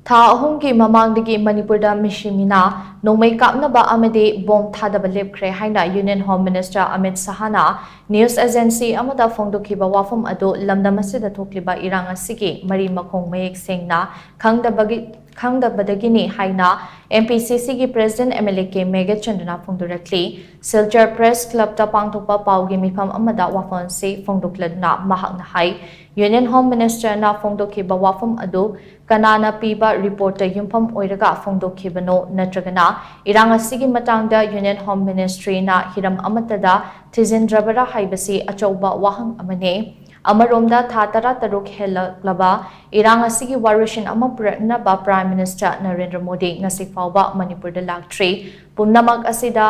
Tha ahum ki mamang dagi Manipur da meeshi meena nongmei kapnaba amadi bom thadaba lepkhre haina Union Home Minister Amit Shah na news agency amada Phongdokhiba Wapham adu lamdam asida thokliba Irang Asigi mari Makhong Mayek Sengna Khangdabagini haina MPCC ki President MLA K Meghachandra Phongdorakli Silchar Press Club ta pangthokpa paugi mifam amada Wapham se Phongdokladna mahakna hai Union Home Minister na Phongdokhiba Wapham adu kanana piba reporter yumpham oiraga Phongdokhibano natragana Irang Asigi matangda Union Home Ministry na hiram amatada thizindrabara haibasi achauba wahang amane amaromda thatara taruk helaklaba Irang Asigi warishin amapuratnaba Prime Minister Narendra Modi ngasi fawba Manipur da lakthri pumnamak asida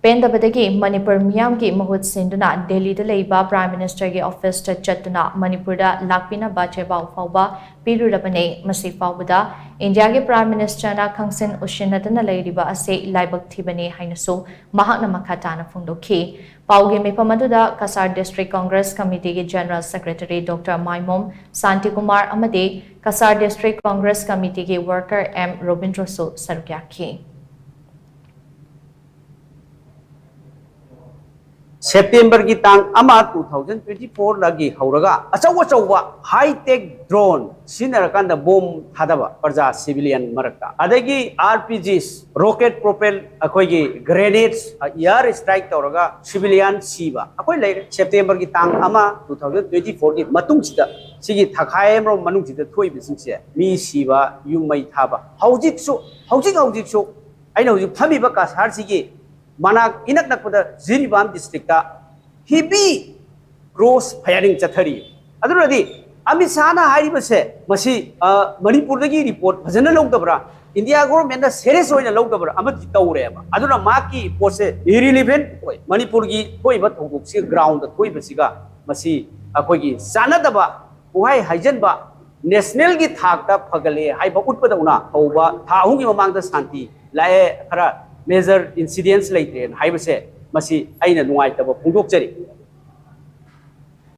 Pendabadagi Manipur miyam ki mahut sinduna Delhi da leiba Prime Minister ki office ta chatuna Manipur da lakpina bacheba fawba pirurabane masi fawbada India ki Prime Minister na khangsin ushinatana leiriba ase laibak thibane hainasu mahakna makhatana phongdokhi paugi mipamaduda Kasar District Congress Committee ki General Secretary Dr. Maimom Santi Kumar amadi Kasar District Congress Committee ki worker M Robindrasu sarukyakhi September ki tang ama 2024 lagi hauraga achawa high-tech drone sinarakan da bomb thadaba parja civilian marakta adagi RPGs rocket propel akoi gi grenades air strike tawraga civilian siba akoi lai September ki tang ama 2024 ki matung sida sigi thakai ro manung sida thoi bising se mi siba yumai thaba hojik su aina hojik phami ba kasar sigi Manak inak nakpada Ziribam district ta heavy gross firing chathari aduradi Amit Shah na hari base masi Manipur dagi report bhajana logdabra India government na serious oina logdabra amat tawre ba aduna maki pose irrelevant oi Manipur gi thoi ba thoguk si ground da thoi basiga masi akoi gi sanadaba uhai haijan ba national gi thak ta phagale hai ba utpada una hoba tha hu gi mamang da santi lae khara major incidents later haibase masi aina nuai taba phongdokjari